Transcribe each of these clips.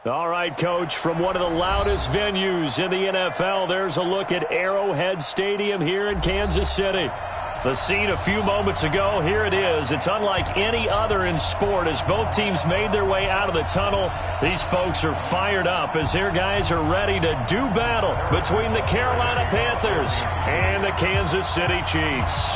All right, Coach, from one of the loudest venues in the NFL, there's a look at Arrowhead Stadium here in Kansas City. The scene a few moments ago, here it is. It's unlike any other in sport as both teams made their way out of the tunnel. These folks are fired up as their guys are ready to do battle between the Carolina Panthers and the Kansas City Chiefs.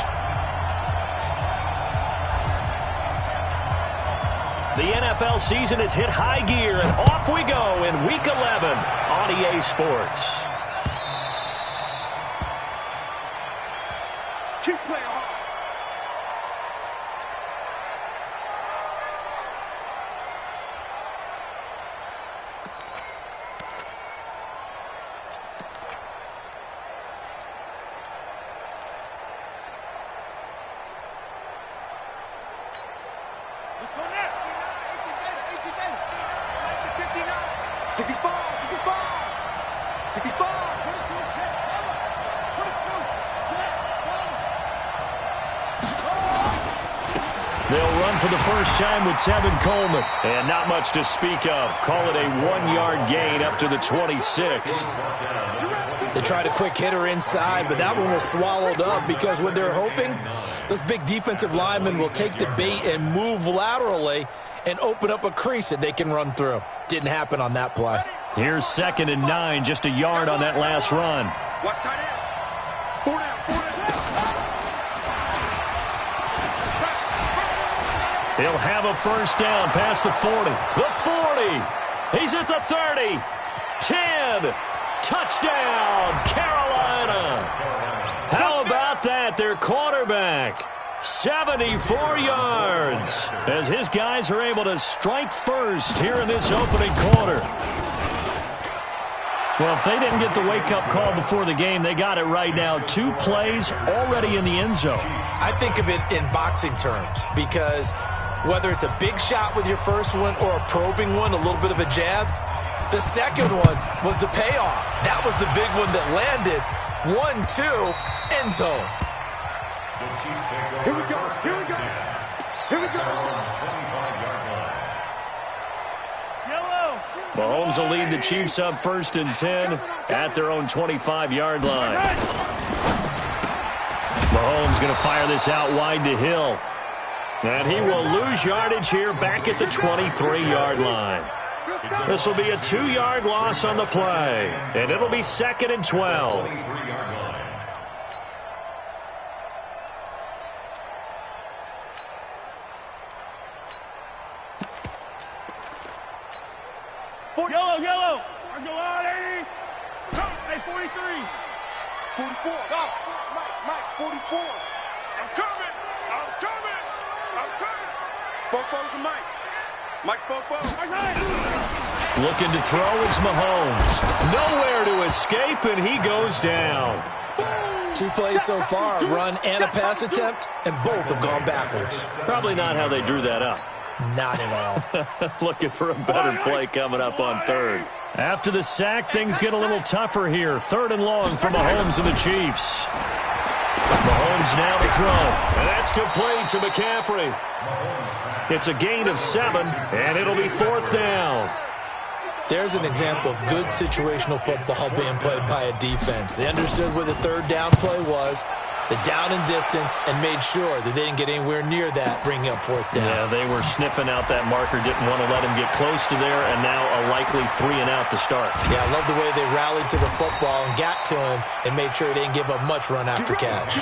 The NFL season has hit high gear, and off we go in Week 11 on EA Sports. Keep playing hard. Let's go now. 65, 65, 22, check, cover, 22, check, They'll run for the first time with Tevin Coleman. And not much to speak of. Call it a 1-yard gain up to the 26. They tried a quick hitter inside, but that one was swallowed up because what they're hoping, those big defensive linemen will take the bait and move laterally and open up a crease that they can run through. Didn't happen on that play. Here's 2nd and 9, just a yard on that last run. watch tight end. 4 down, 4 down. He'll have a first down past the 40. The 40. He's at the 30. 10. Touchdown, Carolina. How about that? Their quarterback. 74 yards as his guys are able to strike first here in this opening quarter. Well, if they didn't get the wake-up call before the game, they got it right now. 2 plays already in the end zone. I think of it in boxing terms because whether it's a big shot with your first one or a probing one, a little bit of a jab, the second one was the payoff. That was the big one that landed. 1-2, end zone. Here we go, here we go, here we go. Mahomes will lead the Chiefs up 1st and 10 at their own 25-yard line. Mahomes going to fire this out wide to Hill. And he will lose yardage here back at the 23-yard line. This will be a 2-yard loss on the play. And it'll be 2nd and 12. Yellow. Let's go on, 80. Come, hey, 43. 44. Go. Mike, 44. I'm coming. Spoke to Mike. Mike spoke. Looking to throw is Mahomes. Nowhere to escape, and he goes down. 2 plays so far, a run and a pass attempt, and both have gone backwards. Probably not how they drew that up. Not at all. Looking for a better play coming up on 3rd. After the sack, things get a little tougher here. 3rd and long for Mahomes and the Chiefs. Mahomes now to throw. And that's complete to McCaffrey. It's a gain of 7, and it'll be 4th down. There's an example of good situational football being played by a defense. They understood where the 3rd down play was, the down and distance, and made sure that they didn't get anywhere near that, bringing up 4th down. Yeah, they were sniffing out that marker, didn't want to let him get close to there, and now a likely 3 and out to start. Yeah, I love the way they rallied to the football and got to him and made sure he didn't give up much run after catch.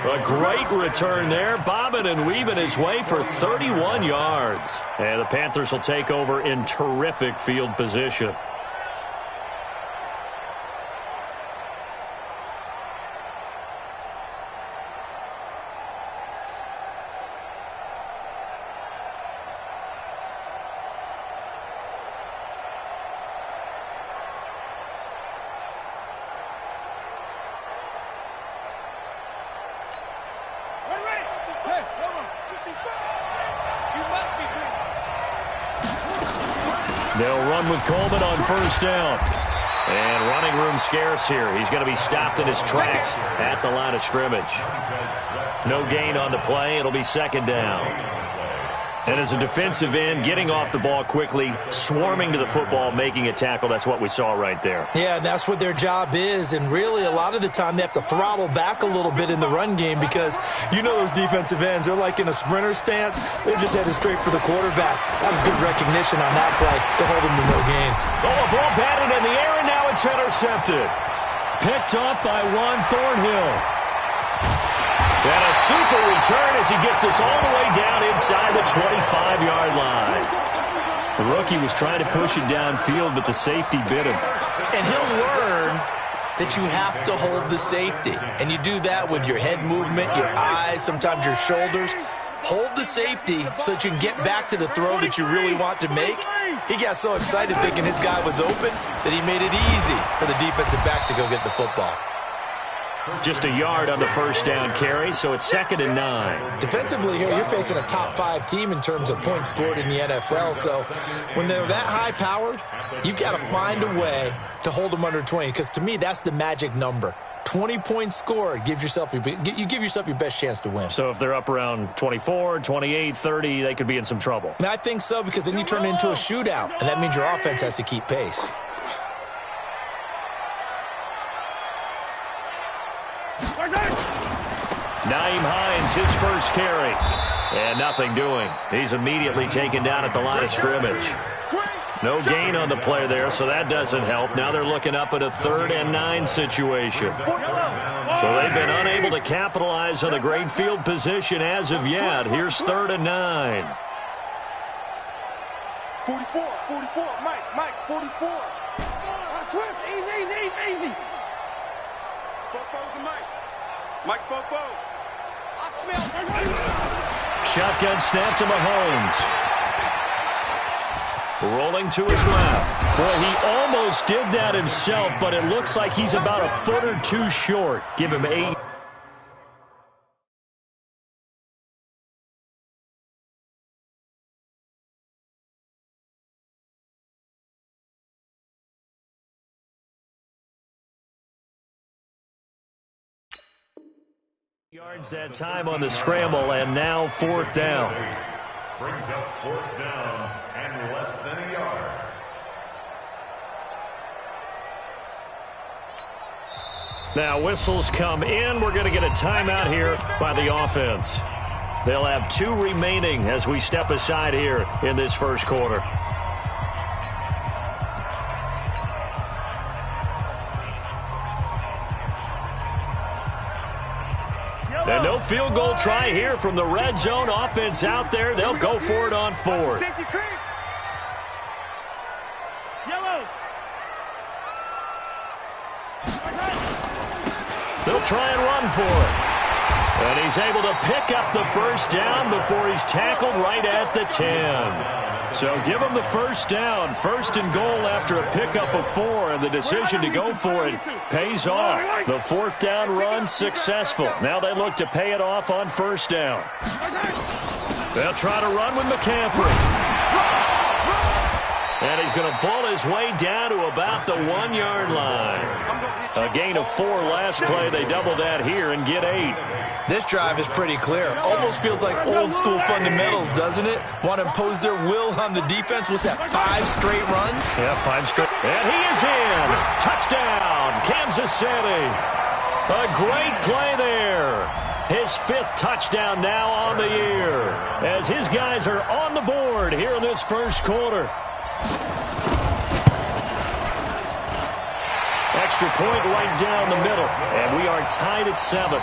A great return there, bobbing and weaving his way for 31 yards. And the Panthers will take over in terrific field position. They'll run with Coleman on 1st down. And running room scarce here. He's going to be stopped in his tracks at the line of scrimmage. No gain on the play. It'll be 2nd down. And as a defensive end, getting off the ball quickly, swarming to the football, making a tackle, that's what we saw right there. Yeah, that's what their job is. And really, a lot of the time, they have to throttle back a little bit in the run game because you know those defensive ends, they're like in a sprinter stance. They're just headed straight for the quarterback. That was good recognition on that play to hold him to no gain. Oh, a ball batted in the air, and now it's intercepted. Picked off by Juan Thornhill. And a super return as he gets us all the way down inside the 25-yard line. The rookie was trying to push it downfield, but the safety bit him. And he'll learn that you have to hold the safety. And you do that with your head movement, your eyes, sometimes your shoulders. Hold the safety so that you can get back to the throw that you really want to make. He got so excited thinking his guy was open that he made it easy for the defensive back to go get the football. Just a yard on the first down carry, so it's 2nd and 9. Defensively here, you're facing a top-5 team in terms of points scored in the NFL. So when they're that high-powered, you've got to find a way to hold them under 20. Because to me, that's the magic number. 20 points scored, you give yourself your best chance to win. So if they're up around 24, 28, 30, they could be in some trouble. And I think so, because then you turn it into a shootout, and that means your offense has to keep pace. Nyheim Hines, his first carry. And nothing doing. He's immediately taken down at the line of scrimmage. No gain on the play there, so that doesn't help. Now they're looking up at a 3rd and 9 situation. So they've been unable to capitalize on the great field position as of yet. Here's 3rd and 9. 44, Mike, 44. Swiss, easy. Popo's to Mike. Mike's Popo. I smell. Shotgun snap to Mahomes. Rolling to his left. Boy, he almost did that himself, but it looks like he's about a foot or two short. Give him 8. Yards that time on the scramble, and now 4th down. Brings up 4th down and less than a yard. Now whistles come in. We're going to get a timeout here by the offense. They'll have 2 remaining as we step aside here in this first quarter. And no field goal try here from the red zone. Offense out there. They'll go for it on 4th. They'll try and run for it. And he's able to pick up the first down before he's tackled right at the 10. So give him the first down. 1st and goal after a pickup of 4, and the decision to go for it pays off. The 4th down run successful. Now they look to pay it off on 1st down. They'll try to run with McCaffrey. And he's going to pull his way down to about the 1-yard line. A gain of 4 last play. They double that here and get 8. This drive is pretty clear. Almost feels like old school fundamentals, doesn't it? Want to impose their will on the defense. What's that, 5 straight runs? Yeah, 5 straight. And he is in. Touchdown, Kansas City. A great play there. His 5th touchdown now on the year, as his guys are on the board here in this first quarter. Extra point right down the middle, and we are tied at 7.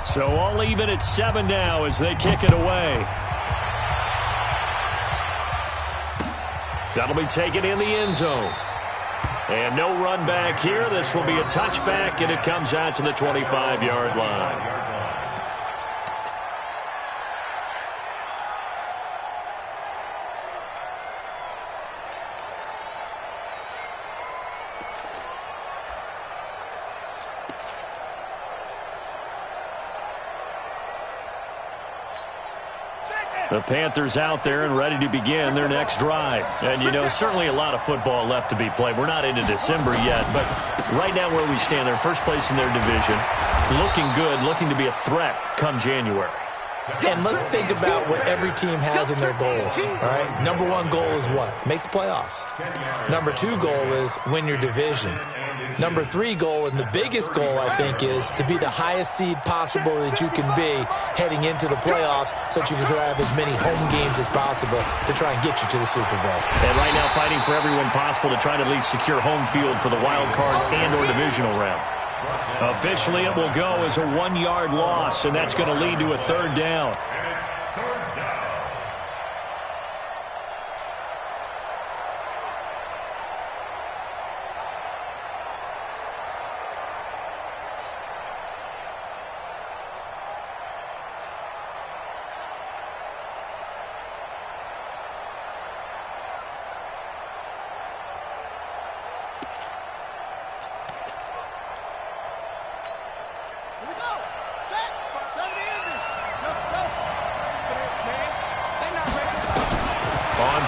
So all even at 7 now as they kick it away. That'll be taken in the end zone. And no run back here. This will be a touchback, and it comes out to the 25-yard line. The Panthers out there and ready to begin their next drive. And, you know, certainly a lot of football left to be played. We're not into December yet, but right now where we stand, they're first place in their division. Looking good, looking to be a threat come January. And let's think about what every team has in their goals, all right? Number one goal is what? Make the playoffs. Number two goal is win your division. Number three goal, and the biggest goal, I think, is to be the highest seed possible that you can be heading into the playoffs so that you can have as many home games as possible to try and get you to the Super Bowl. And right now fighting for everyone possible to try to at least secure home field for the wild card and or divisional round. Officially, it will go as a 1-yard loss, and that's going to lead to a third down.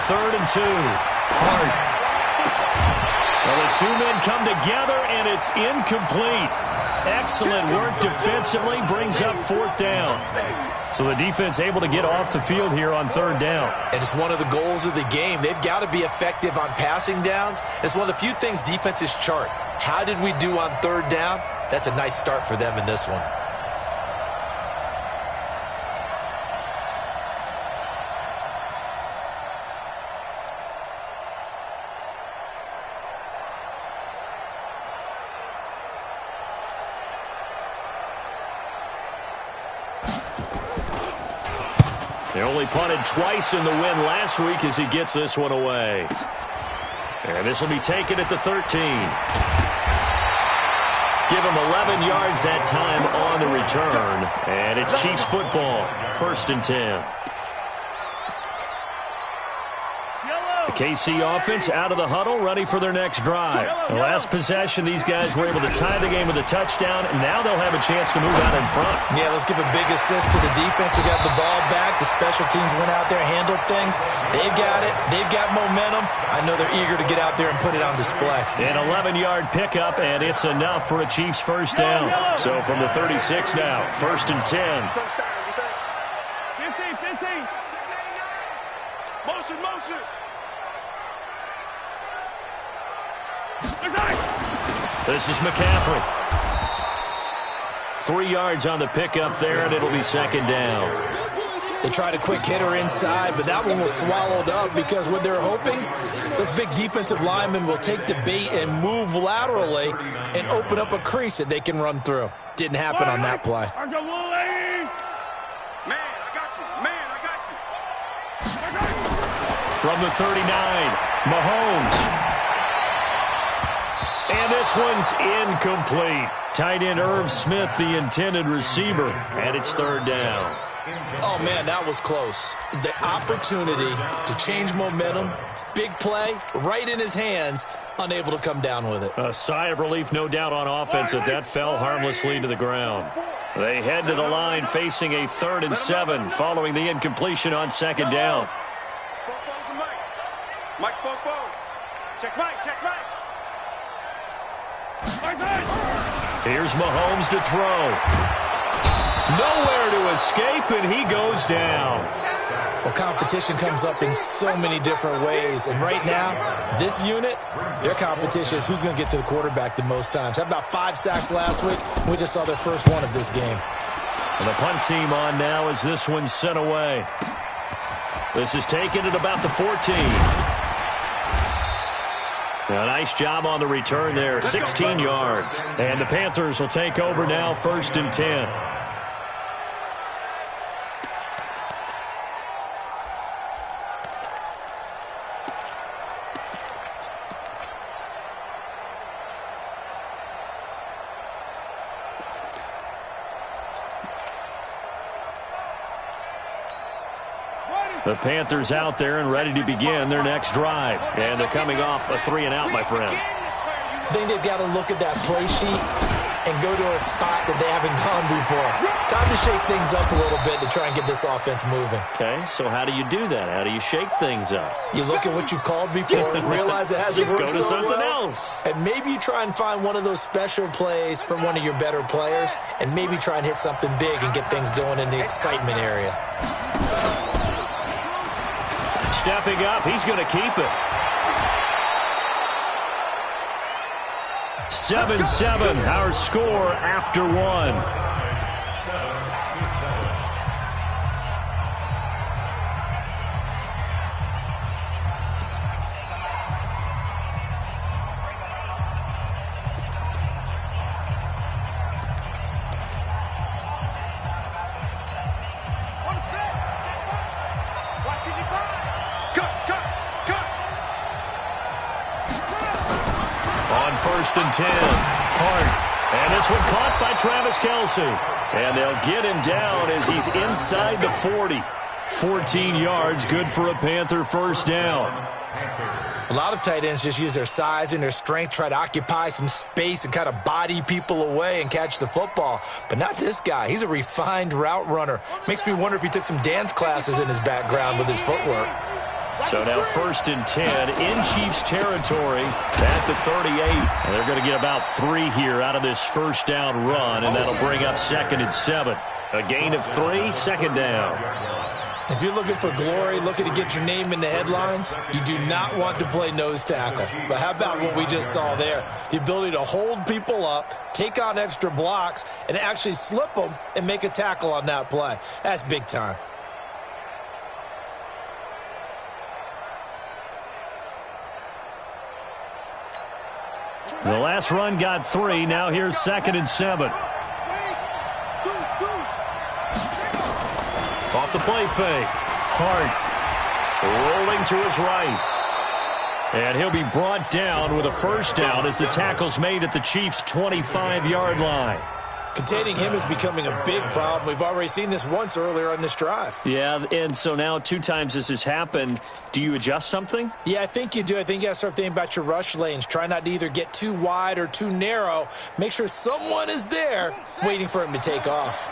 Third and 2. Hard. Well, the two men come together, and it's incomplete. Excellent work defensively, brings up fourth down. So the defense able to get off the field here on third down. And it's one of the goals of the game. They've got to be effective on passing downs. It's one of the few things defenses chart. How did we do on third down? That's a nice start for them in this one. They only punted twice in the win last week as he gets this one away. And this will be taken at the 13. Give him 11 yards that time on the return. And it's Chiefs football, 1st and 10. The KC offense out of the huddle, ready for their next drive. The last possession, these guys were able to tie the game with a touchdown, and now they'll have a chance to move out in front. Yeah, let's give a big assist to the defense who got the ball back. The special teams went out there, handled things. They've got it. They've got momentum. I know they're eager to get out there and put it on display. An 11-yard pickup, and it's enough for a Chiefs first down. So from the 36 now, 1st and 10. 15. Motion. This is McCaffrey. 3 yards on the pickup there, and it'll be second down. They tried a quick hitter inside, but that one was swallowed up because what they're hoping, those big defensive linemen will take the bait and move laterally and open up a crease that they can run through. Didn't happen on that play. Man, I got you. From the 39, Mahomes. And this one's incomplete. Tight end Irv Smith, the intended receiver, and it's third down. Oh, man, that was close. The opportunity to change momentum, big play, right in his hands, unable to come down with it. A sigh of relief, no doubt, on offense that fell harmlessly to the ground. They head to the line facing a 3rd and 7 following the incompletion on second down. Mike spoke forward. Check right. Here's Mahomes to throw. Nowhere to escape, and he goes down. Well, competition comes up in so many different ways. And right now, this unit, their competition is who's going to get to the quarterback the most times. How about 5 sacks last week? We just saw their first one of this game. And the punt team on now as this one's sent away. This is taken at about the 14. A nice job on the return there, 16 yards. And the Panthers will take over now, 1st and 10. The Panthers out there and ready to begin their next drive. And they're coming off a 3-and-out, my friend. I think they've got to look at that play sheet and go to a spot that they haven't gone before. Time to shake things up a little bit to try and get this offense moving. Okay, so how do you do that? How do you shake things up? You look at what you've called before, realize it hasn't worked so well. Go to something else. And maybe you try and find one of those special plays from one of your better players, and maybe try and hit something big and get things going in the excitement area. Stepping up, he's going to keep it. 7-7, our score after one. First and 10. Hart. And this one caught by Travis Kelce. And they'll get him down as he's inside the 40. 14 yards, good for a Panther first down. A lot of tight ends just use their size and their strength, try to occupy some space and kind of body people away and catch the football. But not this guy. He's a refined route runner. Makes me wonder if he took some dance classes in his background with his footwork. So now first and 10 in Chiefs territory at the 38. And they're going to get about 3 here out of this first down run, and that'll bring up 2nd and 7. A gain of 3, second down. If you're looking for glory, looking to get your name in the headlines, you do not want to play nose tackle. But how about what we just saw there? The ability to hold people up, take on extra blocks, and actually slip them and make a tackle on that play. That's big time. The last run got 3. Now here's 2nd and 7. Off the play fake. Hart rolling to his right. And he'll be brought down with a first down as the tackle's made at the Chiefs' 25-yard line. Containing him is becoming a big problem. We've already seen this once earlier on this drive. Yeah, and so now 2 times this has happened. Do you adjust something? Yeah, I think you do. I think you got to start thinking about your rush lanes. Try not to either get too wide or too narrow. Make sure someone is there waiting for him to take off.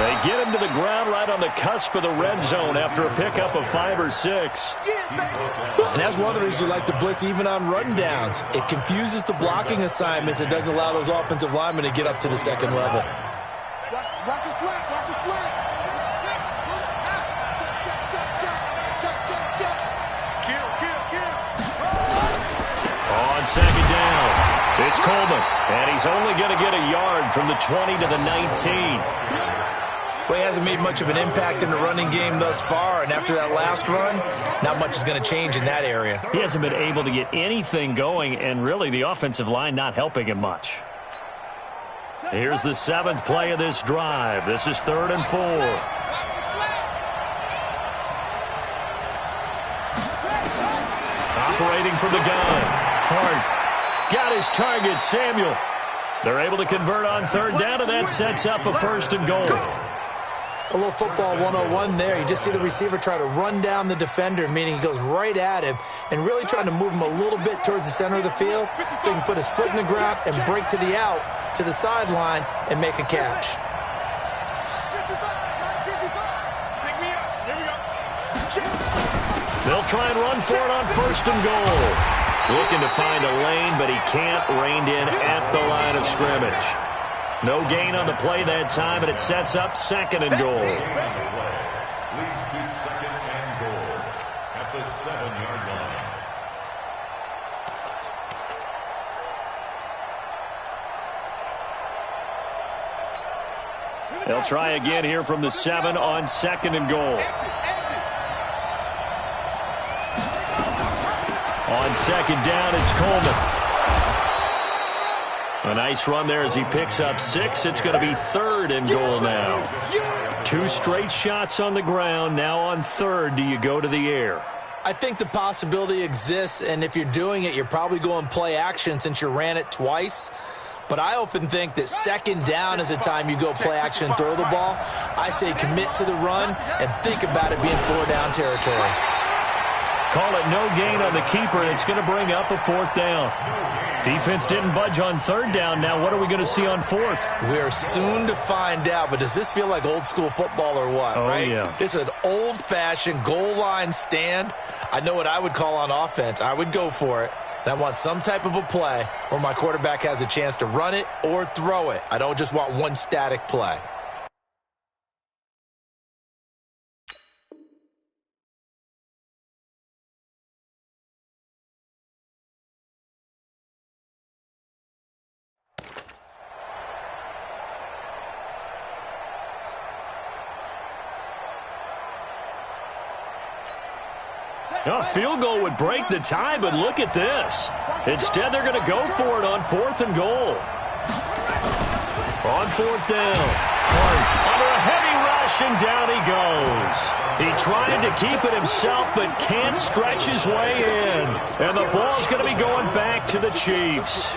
They get him to the ground right on the cusp of the red zone after a pickup of 5 or 6. And that's one of the reasons you like to blitz even on run downs. It confuses the blocking assignments. It doesn't allow those offensive linemen to get up to the second level. Watch his left. Watch his left. Kill. On second down, it's Coleman. And he's only going to get a yard from the 20 to the 19. But he hasn't made much of an impact in the running game thus far, and after that last run, not much is going to change in that area. He hasn't been able to get anything going, and really the offensive line not helping him much. Here's the 7th play of this drive. This is 3rd and 4. Operating from the gun. Hart got his target, Samuel. They're able to convert on 3rd down, and that sets up a 1st and goal. A little football 101 there. You just see the receiver try to run down the defender, meaning he goes right at him and really trying to move him a little bit towards the center of the field so he can put his foot in the ground and break to the out, to the sideline, and make a catch. They'll try and run for it on 1st and goal. Looking to find a lane, but he can't, reined in at the line of scrimmage. No gain on the play that time, and it sets up 2nd and goal. Leads to 2nd and goal at the 7-yard line. They'll try again here from the 7 on 2nd and goal. On 2nd down, it's Coleman. A nice run there as he picks up 6. It's going to be 3rd and goal now. 2 straight shots on the ground. Now on 3rd, do you go to the air? I think the possibility exists, and if you're doing it, you're probably going play action since you ran it twice. But I often think that second down is a time you go play action and throw the ball. I say commit to the run and think about it being 4-down territory. Call it no gain on the keeper, and it's going to bring up a 4th down. Defense didn't budge on 3rd down. Now what are we going to see on 4th? We are soon to find out, but does this feel like old school football or what? Oh, right? Yeah. It's an old-fashioned goal line stand. I know what I would call on offense. I would go for it. And I want some type of a play where my quarterback has a chance to run it or throw it. I don't just want one static play. A field goal would break the tie, but look at this. Instead, they're going to go for it on 4th and goal. On 4th down. Under a heavy rush, and down he goes. He tried to keep it himself, but can't stretch his way in. And the ball's going to be going back to the Chiefs.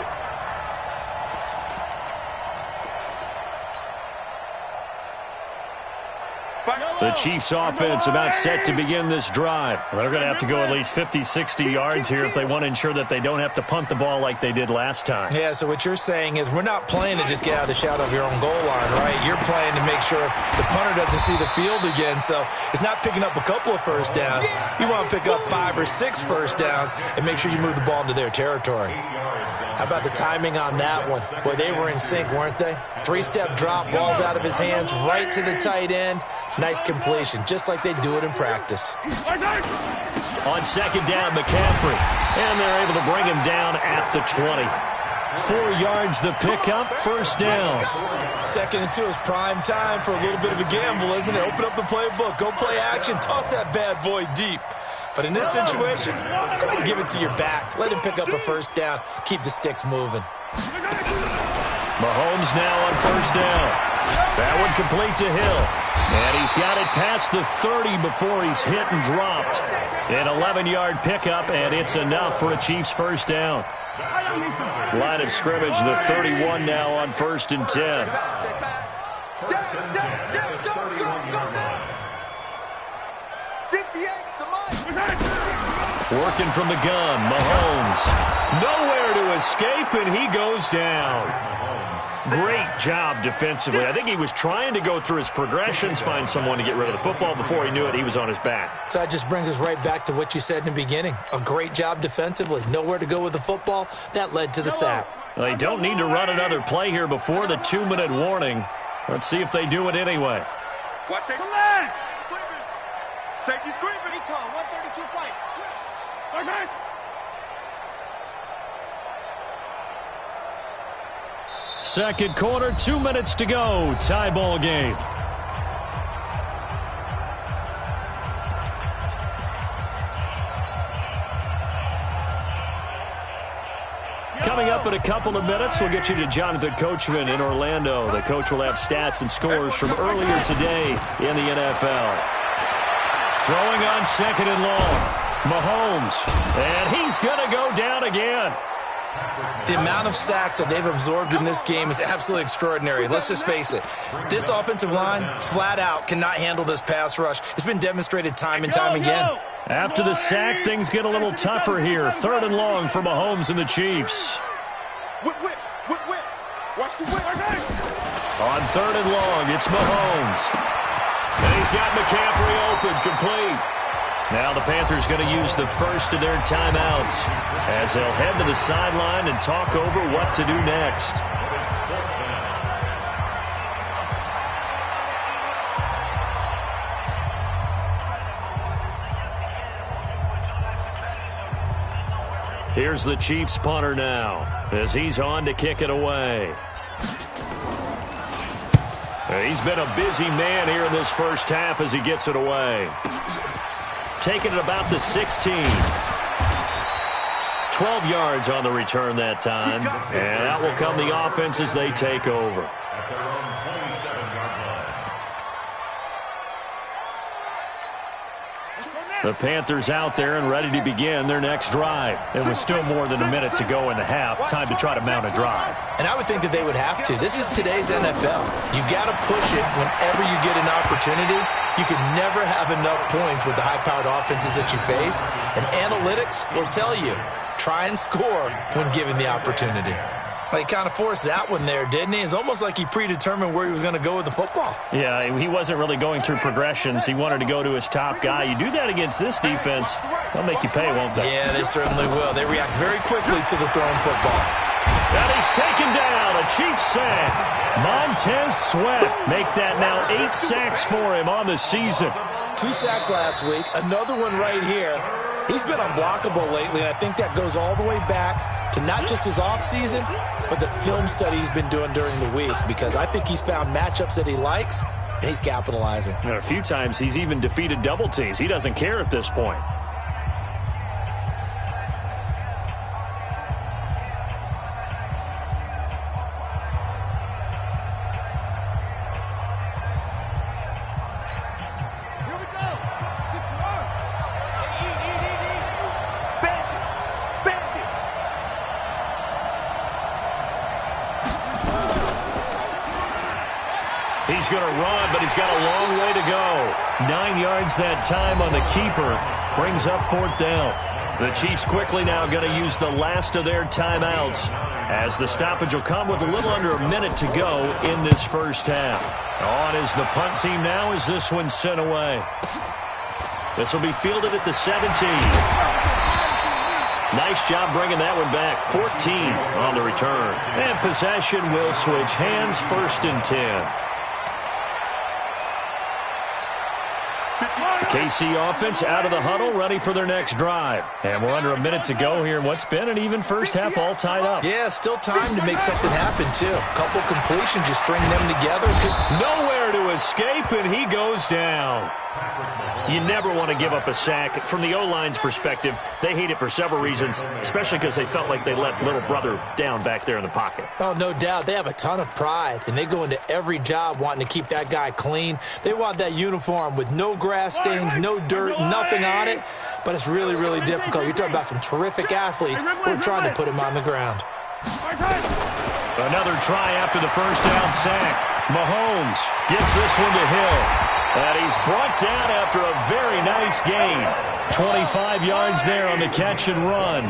The Chiefs offense about set to begin this drive. They're going to have to go at least 50, 60 yards here if they want to ensure that they don't have to punt the ball like they did last time. Yeah, so what you're saying is we're not playing to just get out of the shadow of your own goal line, right? You're playing to make sure the punter doesn't see the field again. So it's not picking up a couple of first downs. You want to pick up 5 or 6 first downs and make sure you move the ball into their territory. How about the timing on that one? Boy, they were in sync, weren't they? 3-step drop, ball's out of his hands, right to the tight end. Nice completion, just like they do it in practice. On 2nd down, McCaffrey. And they're able to bring him down at the 20. 4 yards the pickup, 1st down. 2nd and 2 is prime time for a little bit of a gamble, isn't it? Open up the playbook, go play action, toss that bad boy deep. But in this situation, go ahead and give it to your back. Let him pick up a 1st down. Keep the sticks moving. Mahomes now on 1st down. That one complete to Hill. And he's got it past the 30 before he's hit and dropped. An 11-yard pickup, and it's enough for a Chiefs 1st down. Line of scrimmage, the 31 now on 1st and 10. Working from the gun, Mahomes. Nowhere to escape, and he goes down. Great job defensively. I think he was trying to go through his progressions, find someone to get rid of the football. Before he knew it, he was on his back. So that just brings us right back to what you said in the beginning. A great job defensively. Nowhere to go with the football. That led to the sack. They don't need to run another play here before the 2-minute warning. Let's see if they do it anyway. Watch it. Safety screen. Recon, 132 fight. Switch. Second quarter, 2 minutes to go. Tie ball game. Coming up in a couple of minutes, we'll get you to Jonathan Coachman in Orlando. The coach will have stats and scores from earlier today in the NFL. Throwing on 2nd and long. Mahomes. And he's going to go down again. The amount of sacks that they've absorbed in this game is absolutely extraordinary. Let's just face it. This offensive line, flat out, cannot handle this pass rush. It's been demonstrated time and time again. After the sack, things get a little tougher here. 3rd and long for Mahomes and the Chiefs. Whip. Watch the whip. On 3rd and long, it's Mahomes. And he's got McCaffrey open, complete. Now the Panthers going to use the first of their timeouts as they'll head to the sideline and talk over what to do next. Here's the Chiefs punter now as he's on to kick it away. He's been a busy man here in this first half as he gets it away. Taking it about the 16. 12 yards on the return that time. And out will come the offense as they take over. At their own 27-yard The Panthers out there and ready to begin their next drive. It was still more than a minute to go in the half. Time to try to mount a drive. And I would think that they would have to. This is today's NFL. You got to push it whenever you get an opportunity. You can never have enough points with the high-powered offenses that you face. And analytics will tell you, try and score when given the opportunity. He kind of forced that one there, didn't he? It's almost like he predetermined where he was going to go with the football. Yeah, he wasn't really going through progressions. He wanted to go to his top guy. You do that against this defense, they'll make you pay, won't they? Yeah, they certainly will. They react very quickly to the thrown football. And he's taken down. A Chiefs sack. Montez Sweat. Make that now 8 sacks for him on the season. 2 sacks last week. Another one right here. He's been unblockable lately, and I think that goes all the way back to not just his offseason, but the film study he's been doing during the week, because I think he's found matchups that he likes, and he's capitalizing. And a few times he's even defeated double teams. He doesn't care at this point. He's going to run, but he's got a long way to go. 9 yards that time on the keeper. Brings up 4th down. The Chiefs quickly now going to use the last of their timeouts, as the stoppage will come with a little under a minute to go in this first half. On is the punt team now as this one's sent away. This will be fielded at the 17. Nice job bringing that one back. 14 on the return. And possession will switch hands, 1st and 10. The KC offense out of the huddle, ready for their next drive. And we're under a minute to go here in what's been an even first half, all tied up. Yeah, still time to make something happen, too. A couple completions, just string them together. Nowhere to escape, and he goes down. You never want to give up a sack. From the O-line's perspective, they hate it for several reasons, especially because they felt like they let little brother down back there in the pocket. Oh, no doubt. They have a ton of pride, and they go into every job wanting to keep that guy clean. They want that uniform with no grass stains, no dirt, nothing on it, but it's really, really difficult. You're talking about some terrific athletes who are trying to put him on the ground. Another try after the first down sack. Mahomes gets this one to Hill. And he's brought down after a very nice gain. 25 yards there on the catch and run.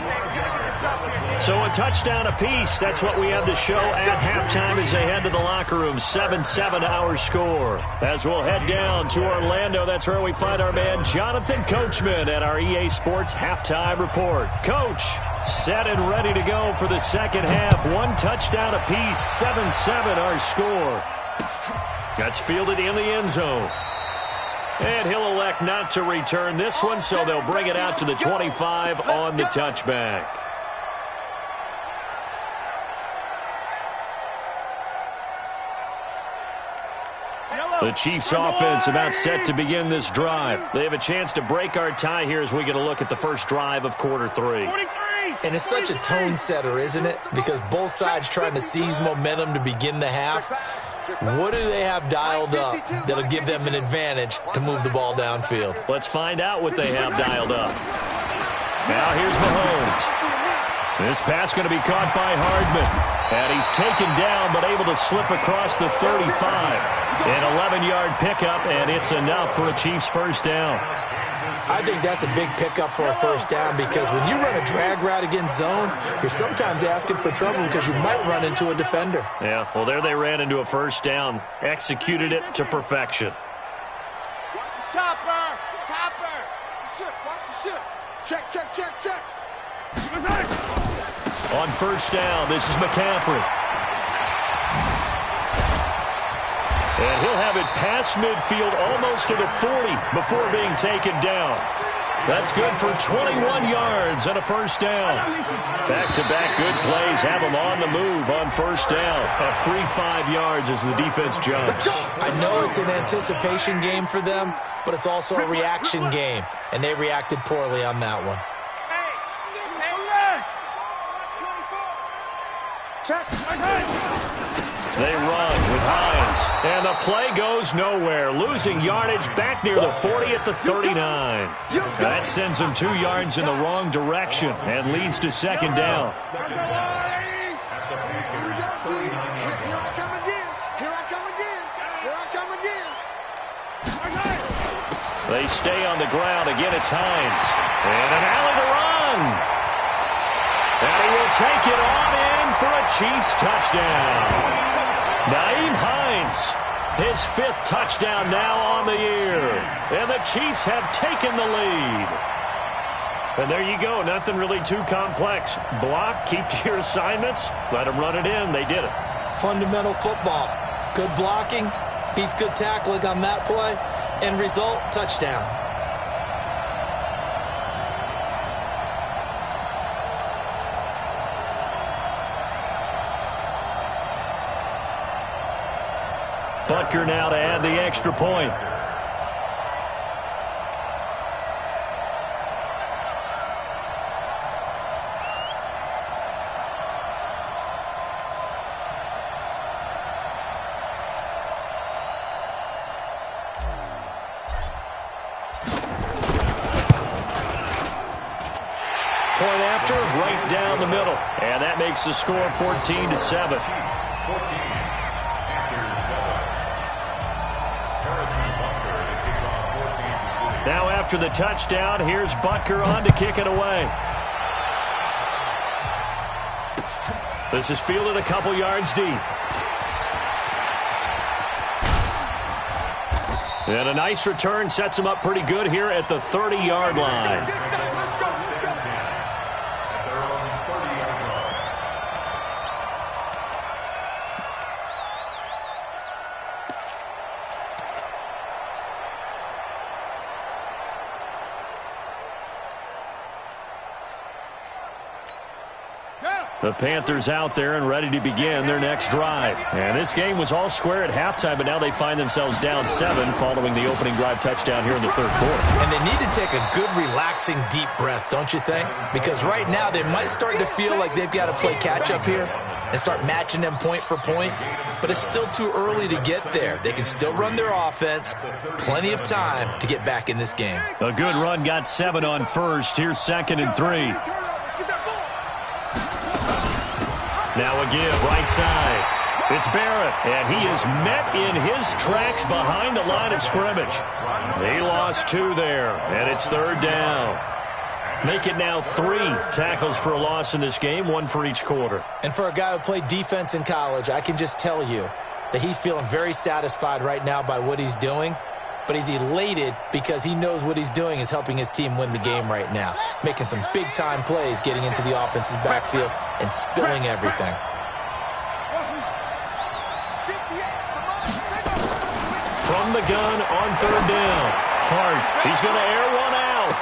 So a touchdown apiece. That's what we have to show at halftime as they head to the locker room. 7-7 our score. As we'll head down to Orlando, that's where we find our man Jonathan Coachman at our EA Sports Halftime Report. Coach, set and ready to go for the second half. 1 touchdown apiece. 7-7 our score. That's fielded in the end zone. And he'll elect not to return this one, so they'll bring it out to the 25 on the touchback. The Chiefs offense about set to begin this drive. They have a chance to break our tie here as we get a look at the first drive of quarter 3. And it's such a tone setter, isn't it? Because both sides trying to seize momentum to begin the half. What do they have dialed up that'll give them an advantage to move the ball downfield? Let's find out what they have dialed up. Now here's Mahomes. This pass going to be caught by Hardman. And he's taken down but able to slip across the 35. An 11-yard pickup, and it's enough for a Chiefs first down. I think that's a big pickup for a first down, because when you run a drag route against zone, you're sometimes asking for trouble because you might run into a defender. Yeah, well, there they ran into a first down. Executed it to perfection. Watch the chopper. Chopper. Watch the ship. Check, check, check, check. On first down, this is McCaffrey. And he'll have it past midfield almost to the 40 before being taken down. That's good for 21 yards and a first down. Back-to-back good plays have them on the move on first down. A free 5 yards as the defense jumps. I know it's an anticipation game for them, but it's also a reaction game, and they reacted poorly on that one. They run with Hines, and the play goes nowhere, losing yardage back near the 40 at the 39. That sends them 2 yards in the wrong direction and leads to second down. They stay on the ground. Again, it's Hines. And an alley to run. And he will take it on in for a Chiefs touchdown. Nyheim Hines, his 5th touchdown now on the year. And the Chiefs have taken the lead. And there you go. Nothing really too complex. Block, keep to your assignments, let them run it in. They did it. Fundamental football. Good blocking, beats good tackling on that play. End result, touchdown. Butker now to add the extra point. Point after, right down the middle. And that makes the score 14-7. Now after the touchdown, here's Butker on to kick it away. This is fielded a couple yards deep. And a nice return sets him up pretty good here at the 30-yard line. The Panthers out there and ready to begin their next drive. And this game was all square at halftime, but now they find themselves down 7 following the opening drive touchdown here in the 3rd quarter. And they need to take a good, relaxing, deep breath, don't you think? Because right now they might start to feel like they've got to play catch-up here and start matching them point for point. But it's still too early to get there. They can still run their offense. Plenty of time to get back in this game. A good run got 7 on first. Here's 2nd and 3. Now a give, right side. It's Barrett, and he is met in his tracks behind the line of scrimmage. He lost 2 there, and it's 3rd down. Make it now 3 tackles for a loss in this game, 1 for each quarter. And for a guy who played defense in college, I can just tell you that he's feeling very satisfied right now by what he's doing. But he's elated because he knows what he's doing is helping his team win the game right now. Making some big-time plays, getting into the offense's backfield, and spilling everything. From the gun on 3rd down. Hart, he's going to air one out.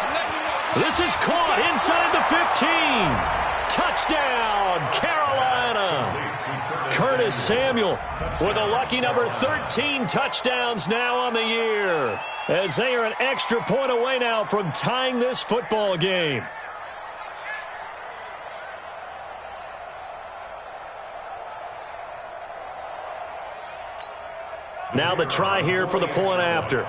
This is caught inside the 15. Touchdown, Carolina. Curtis Samuel with a lucky number 13 touchdowns now on the year, as they are an extra point away now from tying this football game. Now the try here for the point after.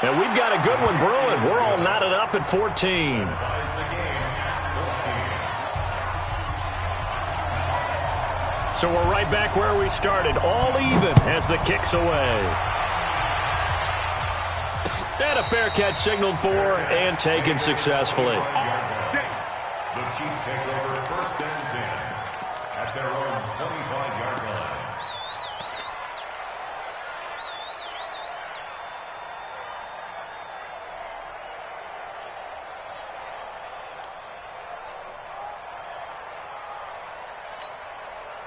And we've got a good one brewing. We're all knotted up at 14. So we're right back where we started, all even as the kick's away. And a fair catch signaled for and taken successfully. The Chiefs take over 1st and 10 at their own 25-yard line.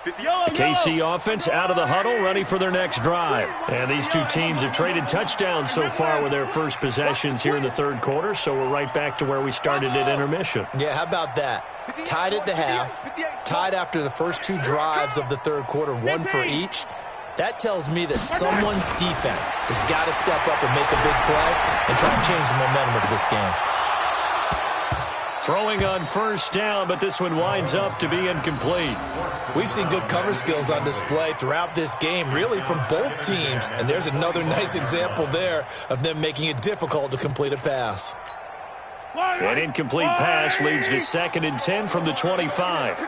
The KC offense out of the huddle, ready for their next drive. And these 2 teams have traded touchdowns so far with their first possessions here in the 3rd quarter, so we're right back to where we started at intermission. Yeah, how about that? Tied at the half, tied after the first 2 drives of the 3rd quarter, 1 for each. That tells me that someone's defense has got to step up and make a big play and try and change the momentum of this game. Throwing on first down, but this one winds up to be incomplete. We've seen good cover skills on display throughout this game, really from both teams. And there's another nice example there of them making it difficult to complete a pass. An incomplete pass leads to 2nd and 10 from the 25.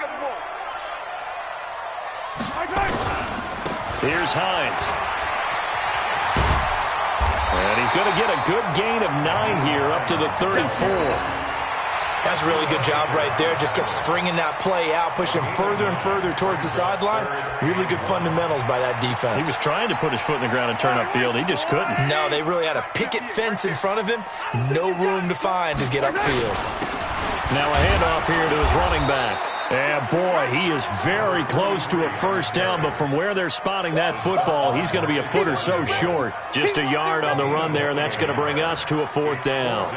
Here's Hines. And he's going to get a good gain of 9 here up to the 34. That's a really good job right there. Just kept stringing that play out, pushing further and further towards the sideline. Really good fundamentals by that defense. He was trying to put his foot in the ground and turn upfield. He just couldn't. No, they really had a picket fence in front of him. No room to find to get upfield. Now a handoff here to his running back. And boy, he is very close to a first down, but from where they're spotting that football, he's going to be a foot or so short. Just a yard on the run there, and that's going to bring us to a 4th down.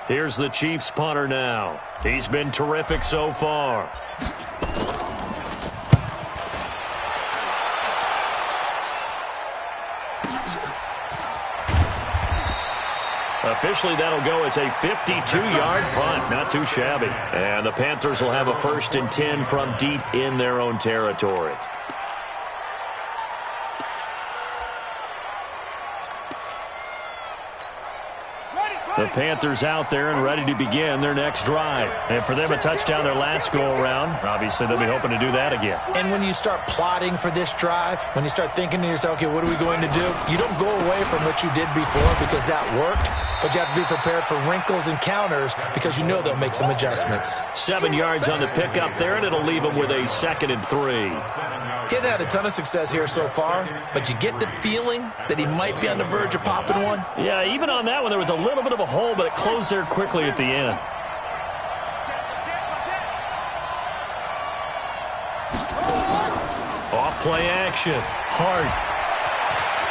Here's the Chiefs punter now. He's been terrific so far. Officially, that'll go as a 52-yard punt. Not too shabby. And the Panthers will have a 1st and 10 from deep in their own territory. The Panthers out there and ready to begin their next drive. And for them, a touchdown their last go-around. Obviously, they'll be hoping to do that again. And when you start plotting for this drive, when you start thinking to yourself, okay, what are we going to do? You don't go away from what you did before because that worked, but you have to be prepared for wrinkles and counters because you know they'll make some adjustments. 7 yards on the pickup there, and it'll leave them with a 2nd and 3. Getting had a ton of success here so far, but you get the feeling that he might be on the verge of popping one. Yeah, even on that one, there was a little bit of a hole, but it closed there quickly at the end. Off play action. Hart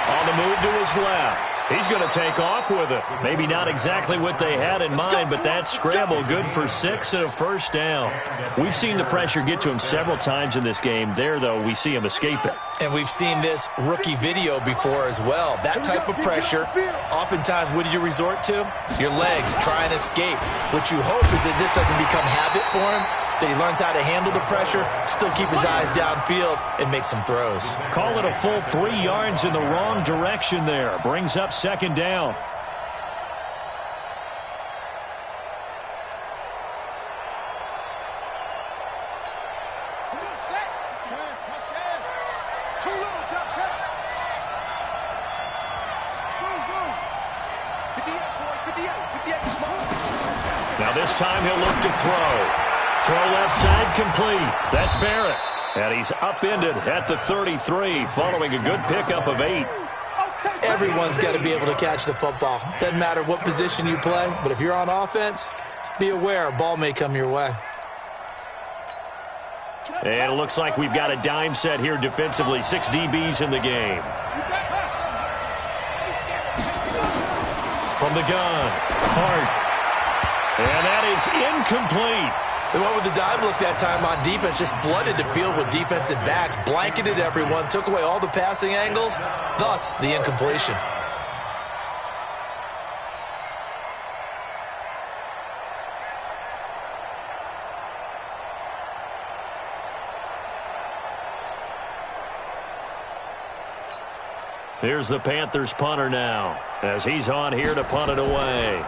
on the move to his left. He's going to take off with it. Maybe not exactly what they had in mind, but that scramble good for 6 and a first down. We've seen the pressure get to him several times in this game. There, though, we see him escape it. And we've seen this rookie video before as well. That type of pressure, oftentimes, what do you resort to? Your legs try and escape. What you hope is that this doesn't become habit for him, that he learns how to handle the pressure, still keep his eyes downfield, and make some throws. Call it a full 3 yards in the wrong direction there. Brings up 2nd down. Now this time he'll look to throw. Throw left side complete. That's Barrett. And he's upended at the 33 following a good pickup of 8. Everyone's got to be able to catch the football. Doesn't matter what position you play, but if you're on offense, be aware a ball may come your way. And it looks like we've got a dime set here defensively. 6 DBs in the game. From the gun, Hart. And that is incomplete. They went with the dime look that time on defense, just flooded the field with defensive backs, blanketed everyone, took away all the passing angles, thus the incompletion. Here's the Panthers punter now, as he's on here to punt it away.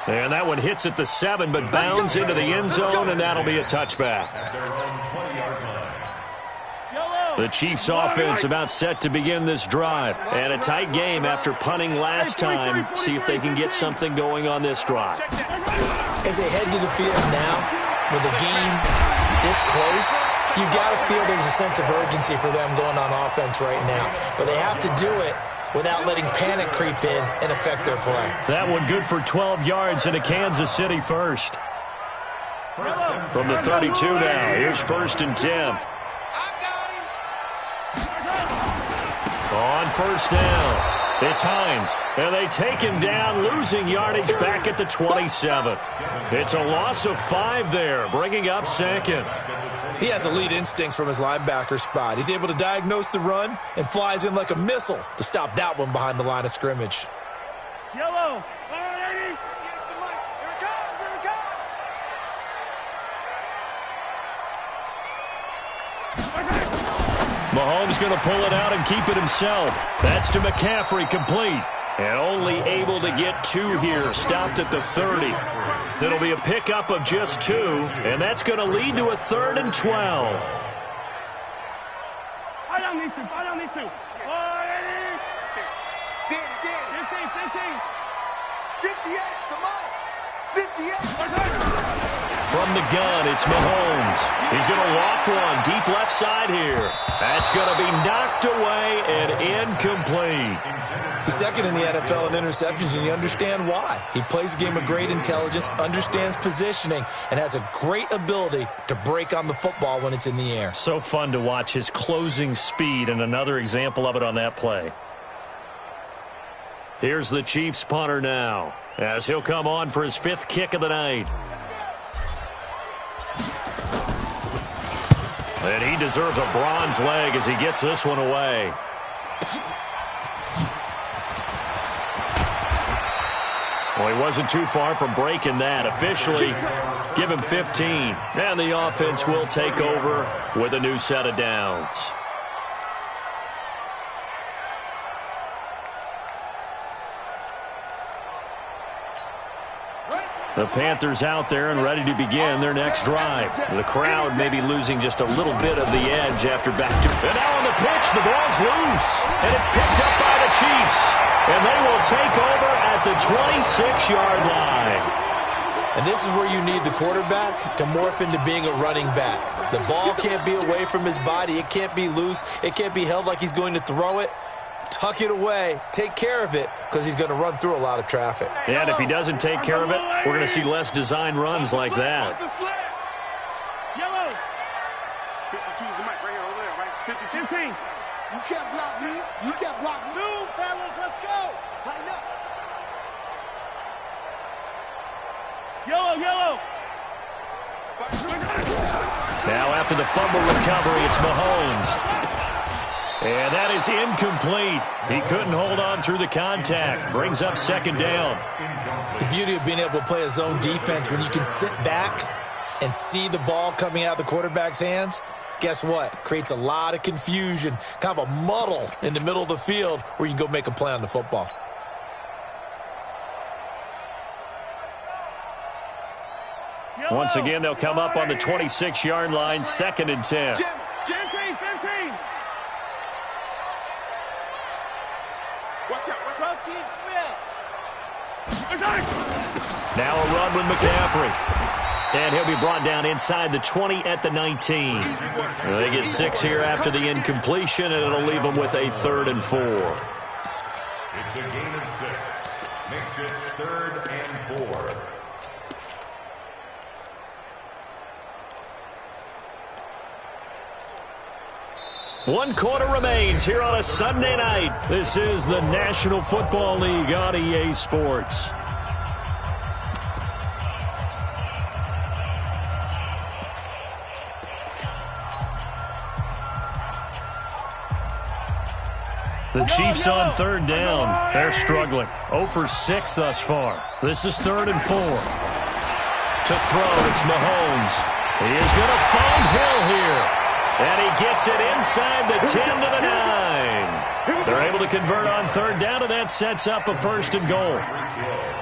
And that one hits at the 7, but bounds into the end zone, and that'll be a touchback. The Chiefs offense about set to begin this drive. And a tight game after punting last time. See if they can get something going on this drive. As they head to the field now, with the game this close, you've got to feel there's a sense of urgency for them going on offense right now. But they have to do it without letting panic creep in and affect their play. That one good for 12 yards into Kansas City first. From the 32 now, here's 1st and 10. On first down. It's Hines, and they take him down, losing yardage back at the 27. It's a loss of 5 there, bringing up second. He has elite instincts from his linebacker spot. He's able to diagnose the run and flies in like a missile to stop that one behind the line of scrimmage. Yellow. All right, Eddie. Here's the mic. Here it comes. Here it comes. Mahomes going to pull it out and keep it himself. That's to McCaffrey, complete. And only able to get 2 here, stopped at the 30. It'll be a pickup of just 2, and that's going to lead to a 3rd and 12. Fight on these two. Fight on these two. 15, 15. 58, come on. 58. From the gun, it's Mahomes. He's going to loft one deep left side here. That's going to be knocked away and incomplete. He's second in the NFL in interceptions, and you understand why. He plays a game of great intelligence, understands positioning, and has a great ability to break on the football when it's in the air. So fun to watch his closing speed, and another example of it on that play. Here's the Chiefs punter now, as he'll come on for his 5th kick of the night. And he deserves a bronze leg as he gets this one away. Well, he wasn't too far from breaking that. Officially, give him 15. And the offense will take over with a new set of downs. The Panthers out there and ready to begin their next drive. The crowd may be losing just a little bit of the edge after back to... And now on the pitch, the ball's loose. And it's picked up by the Chiefs. And they will take over at the 26-yard line. And this is where you need the quarterback to morph into being a running back. The ball can't be away from his body. It can't be loose. It can't be held like he's going to throw it. Tuck it away, take care of it, because he's going to run through a lot of traffic. And if he doesn't take care of it, we're going to see less design runs like that. Yellow. 52 is the mic right here, over there, right? 15. You can't block me. You can't block me. Zoom, fellas, let's go. Tighten up. Yellow. Now after the fumble recovery, it's Mahomes. And that is incomplete. He couldn't hold on through the contact. Brings up 2nd down. The beauty of being able to play a zone defense when you can sit back and see the ball coming out of the quarterback's hands, guess what? Creates a lot of confusion, kind of a muddle in the middle of the field where you can go make a play on the football. Once again, they'll come up on the 26-yard line, 2nd and 10. 15. Watch out. Now a run with McCaffrey. And he'll be brought down inside the 20 at the 19. They get 6 here after the incompletion, and it'll leave them with a 3rd and 4. It's a gain of 6. Makes it 3rd and 4. One quarter remains here on a Sunday night. This is the National Football League on EA Sports. The Chiefs on 3rd down. They're struggling. 0 for 6 thus far. This is 3rd and 4. To throw, it's Mahomes. He is going to find Hill here. And he gets it inside the 10 to the 9. They're able to convert on 3rd down, and that sets up a 1st and goal.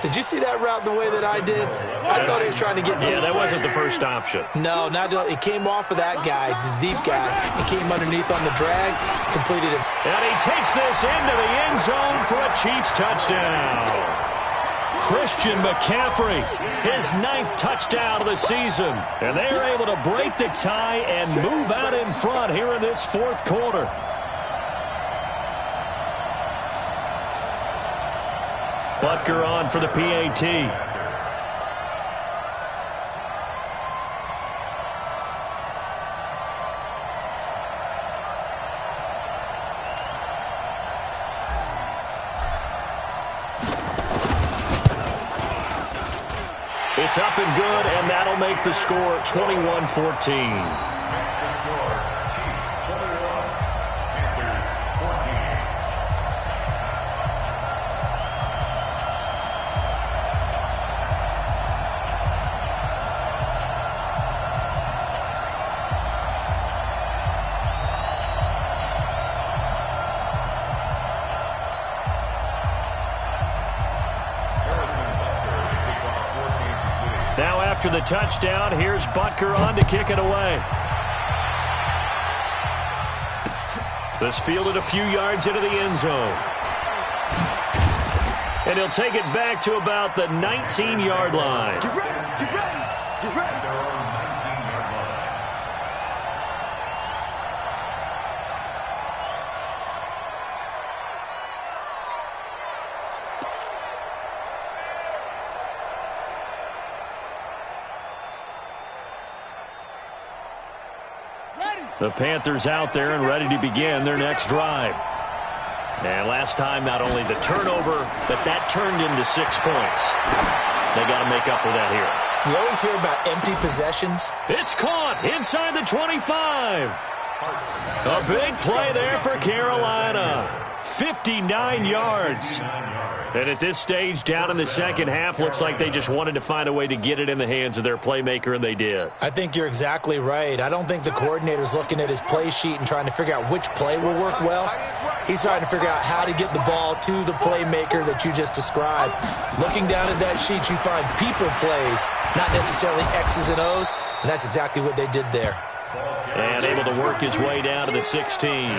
Did you see that route the way that I did? I thought he was trying to get deep. Yeah, that wasn't the first option. No, it came off of that guy, the deep guy. It came underneath on the drag, completed it. And he takes this into the end zone for a Chiefs touchdown. Christian McCaffrey, his 9th touchdown of the season. And they are able to break the tie and move out in front here in this 4th quarter. Butker on for the PAT. It's up and good, and that'll make the score 21-14. Now after the touchdown, here's Butker on to kick it away. This fielded a few yards into the end zone. And he'll take it back to about the 19-yard line. Get ready, get ready, get ready. The Panthers out there and ready to begin their next drive. And last time, not only the turnover, but that turned into 6 points. They got to make up for that here. You always hear about empty possessions. It's caught inside the 25. A big play there for Carolina. 59 yards. And at this stage, down in the second half, looks like they just wanted to find a way to get it in the hands of their playmaker, and they did. I think you're exactly right. I don't think the coordinator's looking at his play sheet and trying to figure out which play will work well. He's trying to figure out how to get the ball to the playmaker that you just described. Looking down at that sheet, you find people plays, not necessarily X's and O's, and that's exactly what they did there. And able to work his way down to the 16.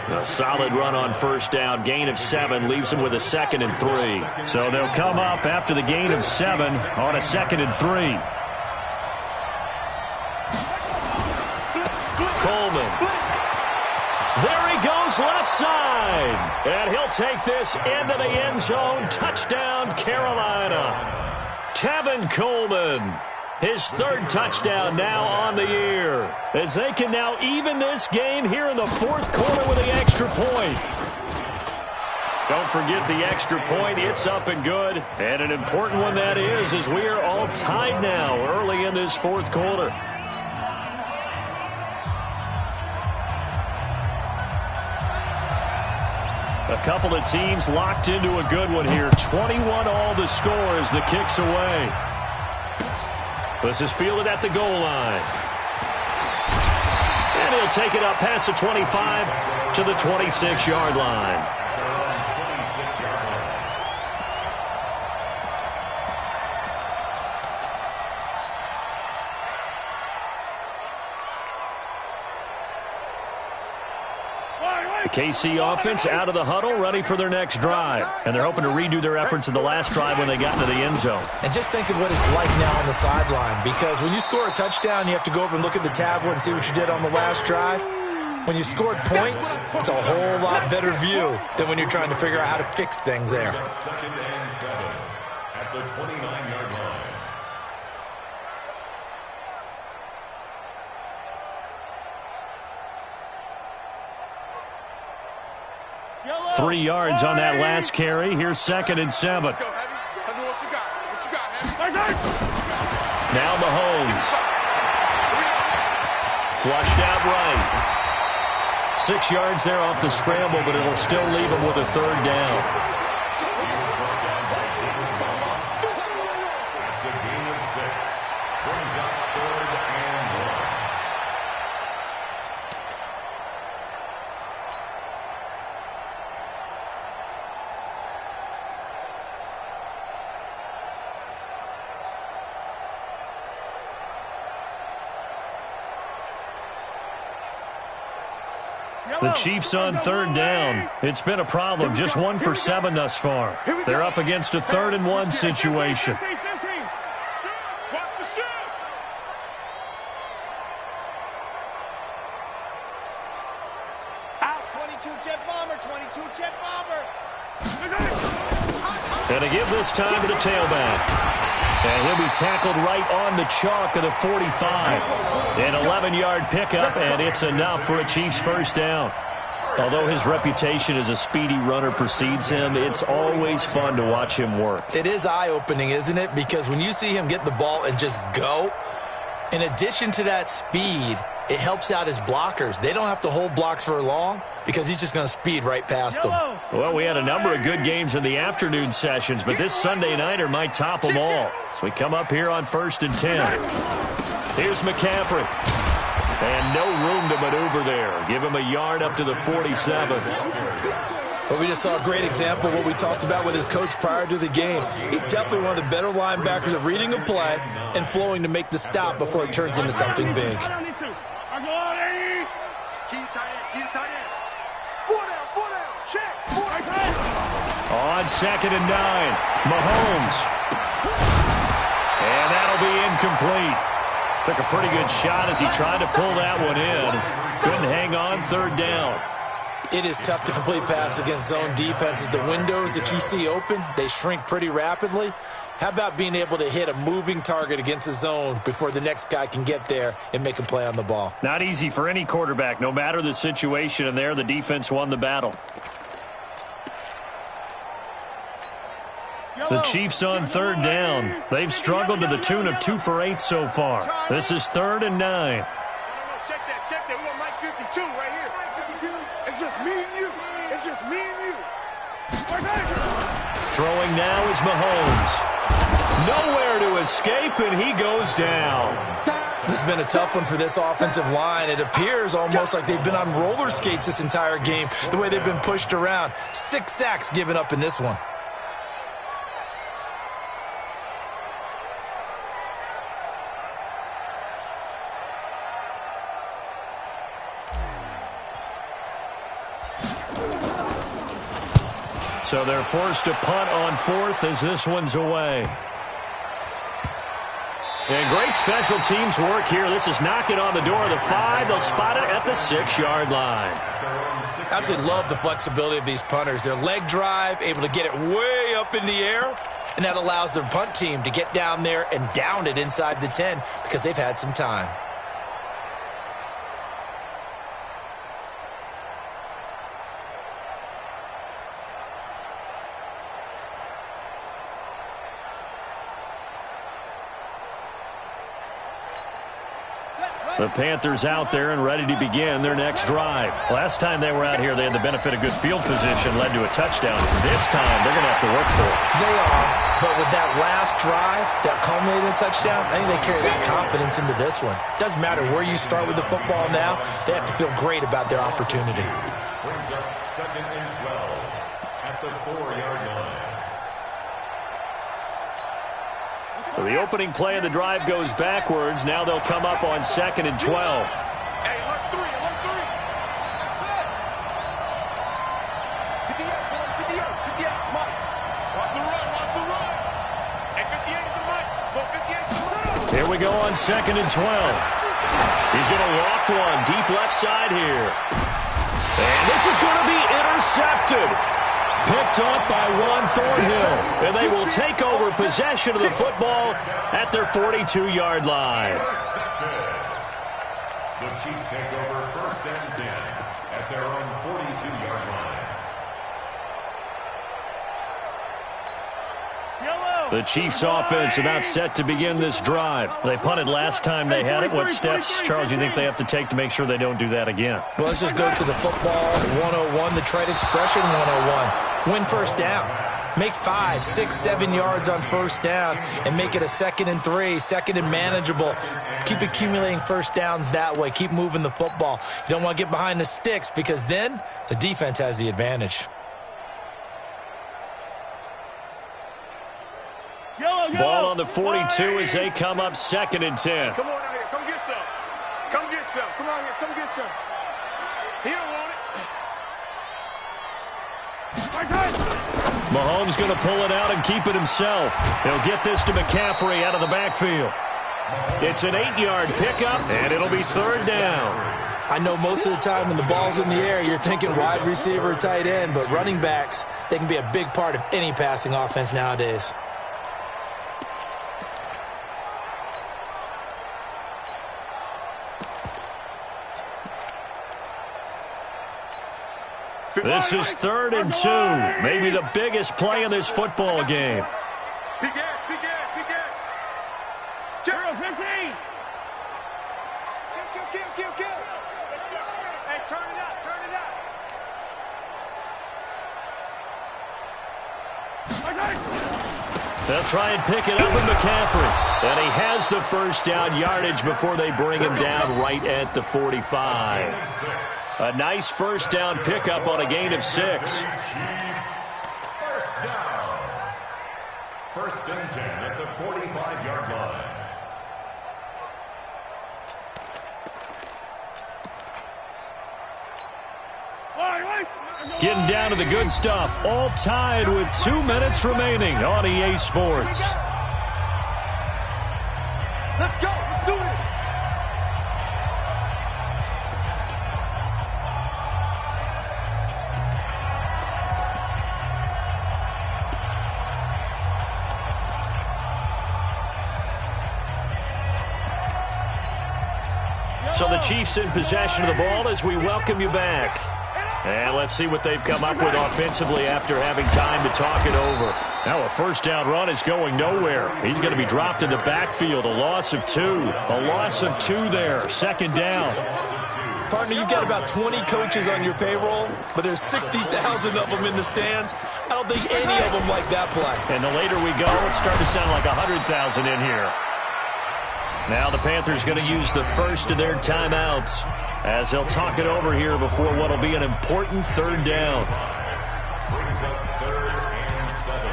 A solid run on first down. Gain of 7 leaves him with a 2nd and 3. So they'll come up after the gain of 7 on a 2nd and 3. Coleman. There he goes left side. And he'll take this into the end zone. Touchdown, Carolina. Tevin Coleman. His 3rd touchdown now on the year, as they can now even this game here in the 4th quarter with the extra point. Don't forget the extra point. It's up and good, and an important one that is, as we are all tied now early in this 4th quarter. A couple of teams locked into a good one here. 21 all the score as the kick's away. This is fielded at the goal line. And he'll take it up past the 25 to the 26-yard line. The KC offense out of the huddle, ready for their next drive. And they're hoping to redo their efforts in the last drive when they got into the end zone. And just think of what it's like now on the sideline, because when you score a touchdown, you have to go over and look at the tablet and see what you did on the last drive. When you scored points, it's a whole lot better view than when you're trying to figure out how to fix things there. 2nd and 7 at the 29-yard line. 3 yards on that last carry. Here's 2nd and 7. Let's go, Heavy. Tell me what you got. What you got, Heavy? Now Mahomes. Flushed out right. 6 yards there off the scramble, but it'll still leave him with a 3rd down. That's a gain of 6. Brings up 3rd and 1. The Chiefs on 3rd down. It's been a problem. Just 1 for 7 thus far. They're up against a 3rd and 1 situation. Out, 22 jet bomber, 22 jet bomber. And to give this time to the tailback. And he'll be tackled right on the chalk of the 45. An 11-yard pickup, and it's enough for a Chiefs 1st down. Although his reputation as a speedy runner precedes him, it's always fun to watch him work. It is eye-opening, isn't it? Because when you see him get the ball and just go, in addition to that speed, it helps out his blockers. They don't have to hold blocks for long because he's just going to speed right past them. Well, we had a number of good games in the afternoon sessions, but this Sunday nighter might top them all. So we come up here on 1st and 10. Here's McCaffrey. And no room to maneuver there. Give him a yard up to the 47. Well, we just saw a great example of what we talked about with his coach prior to the game. He's definitely one of the better linebackers at reading a play and flowing to make the stop before it turns into something big. On 2nd and 9, Mahomes. And that'll be incomplete. Took a pretty good shot as he tried to pull that one in. Couldn't hang on 3rd down. It is tough to complete passes against zone defenses. The windows that you see open, they shrink pretty rapidly. How about being able to hit a moving target against a zone before the next guy can get there and make a play on the ball? Not easy for any quarterback, no matter the situation, and there the defense won the battle. The Chiefs on 3rd down. They've struggled to the tune of 2 for 8 so far. This is 3rd and 9. Check that. We got Mike 52 right here. It's just me and you. It's just me and you. Throwing now is Mahomes. Nowhere to escape, and he goes down. This has been a tough one for this offensive line. It appears almost like they've been on roller skates this entire game, the way they've been pushed around. 6 sacks given up in this one. So they're forced to punt on 4th as this one's away. And great special teams work here. This is knocking on the door of the 5. They'll spot it at the 6-yard line. Absolutely love the flexibility of these punters. Their leg drive, able to get it way up in the air, and that allows their punt team to get down there and down it inside the 10 because they've had some time. The Panthers out there and ready to begin their next drive. Last time they were out here, they had the benefit of good field position, led to a touchdown. This time, they're going to have to work for it. They are, but with that last drive, that culminated touchdown, I think they carry that confidence into this one. Doesn't matter where you start with the football now, they have to feel great about their opportunity. Brings up 2nd and 12 at the 4-yard line. So the opening play of the drive goes backwards. Now they'll come up on 2nd and 12. Hey, look 3. That's it. 58, Mike. Watch the run. Hey, 58 is the Mike. Go 58 is the run. Here we go on 2nd and 12. He's going to loft one deep left side here. And this is going to be intercepted. Picked off by Juan Thornhill, and they will take over possession of the football at their 42-yard line. The Chiefs take over 1st and 10 at their own 42-yard line. The Chiefs offense about set to begin this drive. They punted last time they had it. What steps, Charles, you think they have to take to make sure they don't do that again? Well, let's just go to the football 101, the trade expression 101. Win 1st down. Make 5, 6, 7 yards on 1st down and make it a 2nd and 3, 2nd and manageable. Keep accumulating 1st downs that way. Keep moving the football. You don't want to get behind the sticks because then the defense has the advantage. Ball on the 42 as they come up 2nd and 10. Come on out here. Come get some. Come get some. Come on here. Come get some. He don't want it. Mahomes going to pull it out and keep it himself. He'll get this to McCaffrey out of the backfield. It's an 8-yard pickup, and it'll be 3rd down. I know most of the time when the ball's in the air, you're thinking wide receiver, tight end, but running backs, they can be a big part of any passing offense nowadays. This is 3rd and 2. Maybe the biggest play in this football game. Be good. 15. Kill. Hey, turn it up. They'll try and pick it up with McCaffrey. And he has the first down yardage before they bring him down right at the 45. A nice first down pickup on a gain of 6. First down. 1st and 10 at the 45-yard line. Getting down to the good stuff. All tied with 2 minutes remaining on EA Sports. Let's go. Let's do it. So the Chiefs in possession of the ball as we welcome you back. And let's see what they've come up with offensively after having time to talk it over. Now a first down run is going nowhere. He's going to be dropped in the backfield. A loss of 2. A loss of 2 there. 2nd down. Partner, you've got about 20 coaches on your payroll, but there's 60,000 of them in the stands. I don't think any of them like that play. And the later we go, it's starting to sound like 100,000 in here. Now the Panthers going to use the first of their timeouts as they'll talk it over here before what will be an important 3rd down. Brings up 3rd and 7.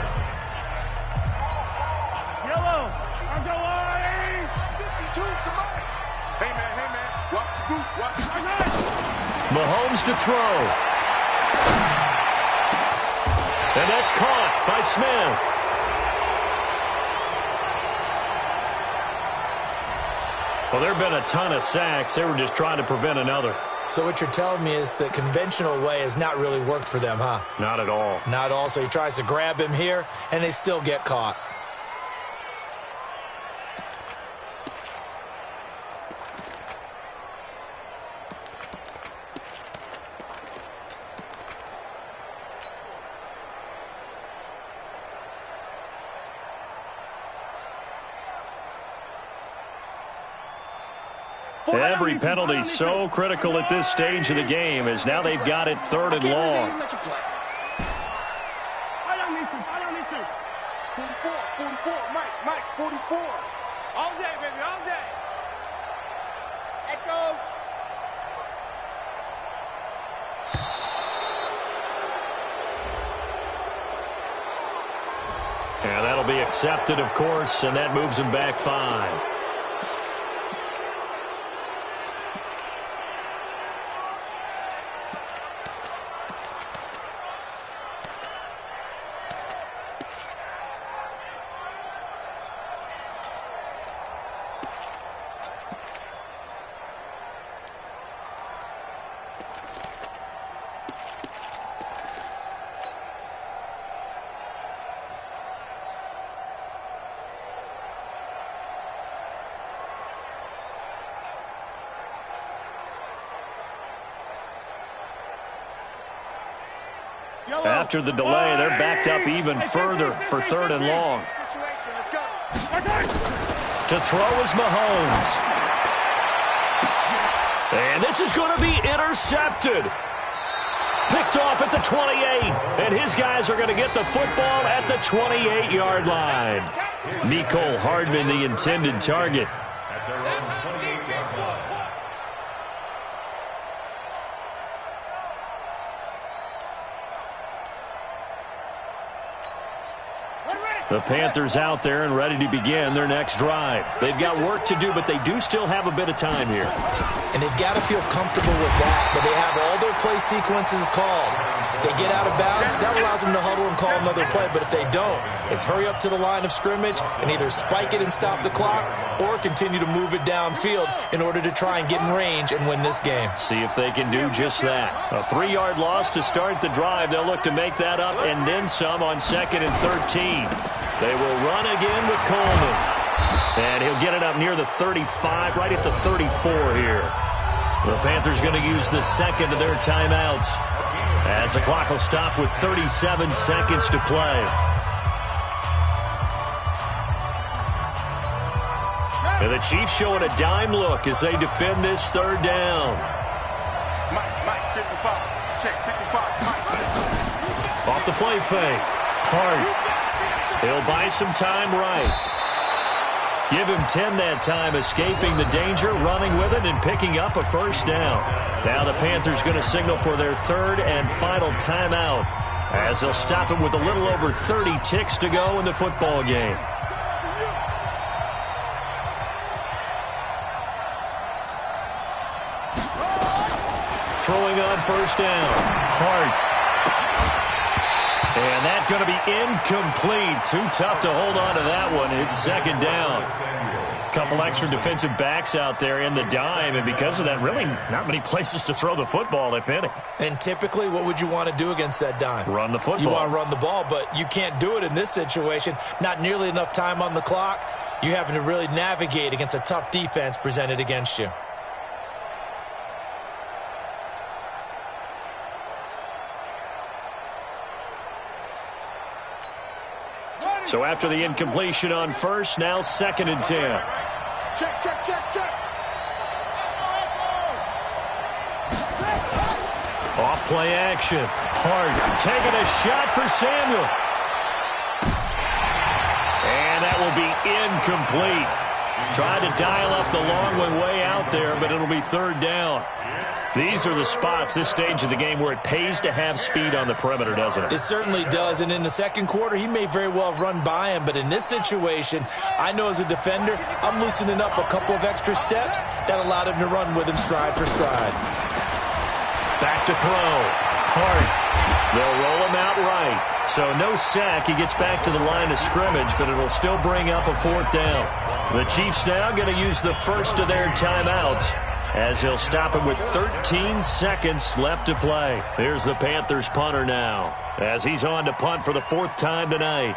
Yellow. I'm going. 52. Come on. Hey, man. Watch the boot. Watch the Mahomes to throw. And that's caught by Smith. Well, there have been a ton of sacks. They were just trying to prevent another. So what you're telling me is the conventional way has not really worked for them, huh? Not at all. Not at all. So he tries to grab him here, and they still get caught. Every penalty so critical at this stage of the game as now they've got it 3rd and long. 44, Mike, 44. All day, baby, all day. Echo. Yeah, that'll be accepted, of course, and that moves him back 5. After the delay, they're backed up even further for 3rd and long. To throw is Mahomes. And this is going to be intercepted. Picked off at the 28. And his guys are going to get the football at the 28-yard line. Mecole Hardman, the intended target. At their own 28-yard line. The Panthers out there and ready to begin their next drive. They've got work to do, but they do still have a bit of time here. And they've got to feel comfortable with that, but they have all their play sequences called. If they get out of bounds, that allows them to huddle and call another play, but if they don't, it's hurry up to the line of scrimmage and either spike it and stop the clock or continue to move it downfield in order to try and get in range and win this game. See if they can do just that. A 3-yard loss to start the drive. They'll look to make that up and then some on 2nd and 13. They will run again with Coleman. And he'll get it up near the 35, right at the 34 here. The Panthers going to use the second of their timeouts As the clock will stop with 37 seconds to play. And the Chiefs showing a dime look as they defend this third down. Mike, 55. Check, 55. Mike. Off the play fake. Hart. He'll buy some time right. Give him 10 that time, escaping the danger, running with it, and picking up a first down. Now the Panthers going to signal for their third and final timeout as they'll stop it with a little over 30 ticks to go in the football game. Throwing on first down. Hart. And that's going to be incomplete. Too tough to hold on to that one. It's second down. Couple extra defensive backs out there in the dime, and because of that, really not many places to throw the football, if any. And typically, what would you want to do against that dime? Run the football. You want to run the ball, but you can't do it in this situation. Not nearly enough time on the clock. You having to really navigate against a tough defense presented against you. So after the incompletion on first, now second and 10. Check. Off play action. Hart taking a shot for Samuel. And that will be incomplete. Tried to dial up the long one way out there, but it'll be third down. These are the spots, this stage of the game, where it pays to have speed on the perimeter, doesn't it? It certainly does, and in the second quarter, he may very well have run by him, but in this situation, I know as a defender, I'm loosening up a couple of extra steps that allowed him to run with him stride for stride. Back to throw. Hart. They'll roll him out right. So no sack. He gets back to the line of scrimmage, but it'll still bring up a fourth down. The Chiefs now going to use the first of their timeouts, as he'll stop it with 13 seconds left to play. Here's the Panthers punter now, as he's on to punt for the fourth time tonight.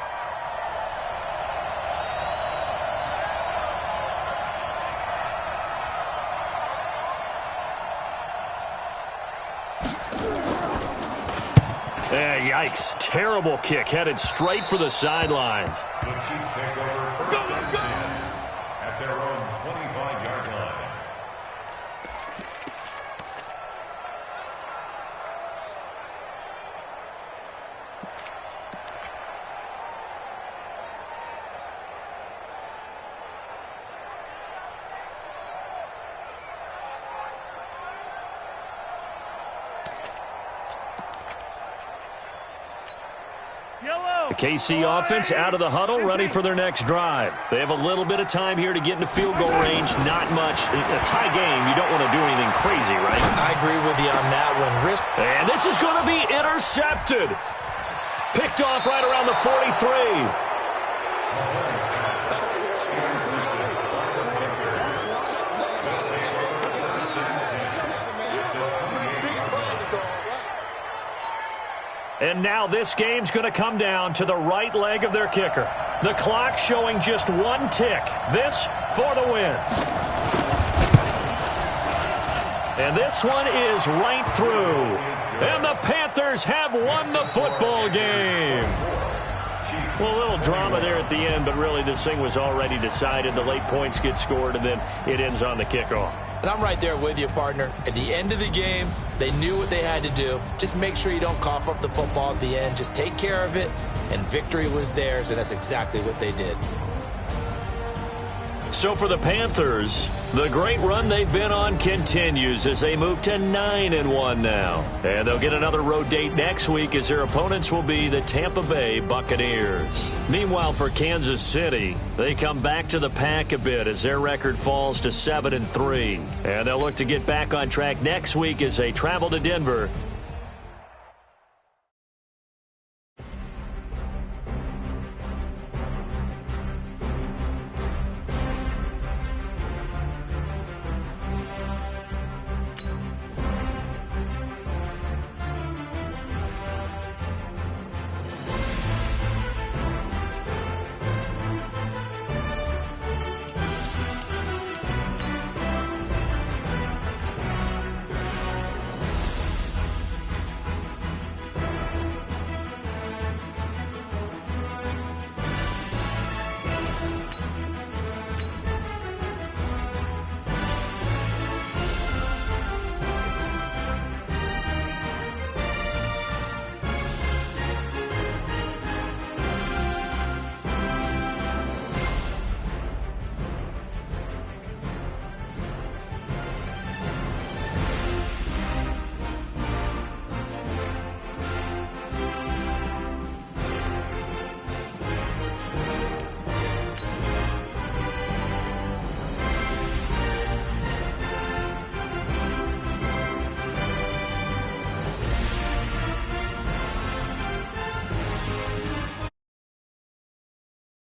Yikes. Terrible kick, headed straight for the sidelines. The Chiefs take over first and 10 at their own 25-yard line. The KC offense out of the huddle, ready for their next drive. They have a little bit of time here to get into field goal range. Not much. A tie game, you don't want to do anything crazy, right? I agree with you on that one. And this is going to be intercepted. Picked off right around the 43. And now this game's going to come down to the right leg of their kicker. The clock showing just one tick. This for the win. And this one is right through. And the Panthers have won the football game. Well, a little drama there at the end, but really this thing was already decided. The late points get scored, and then it ends on the kickoff. And I'm right there with you, partner. At the end of the game, they knew what they had to do. Just make sure you don't cough up the football at the end. Just take care of it, and victory was theirs, and that's exactly what they did. So for the Panthers, the great run they've been on continues as they move to 9-1 now. And they'll get another road date next week as their opponents will be the Tampa Bay Buccaneers. Meanwhile, for Kansas City, they come back to the pack a bit as their record falls to 7-3. And they'll look to get back on track next week as they travel to Denver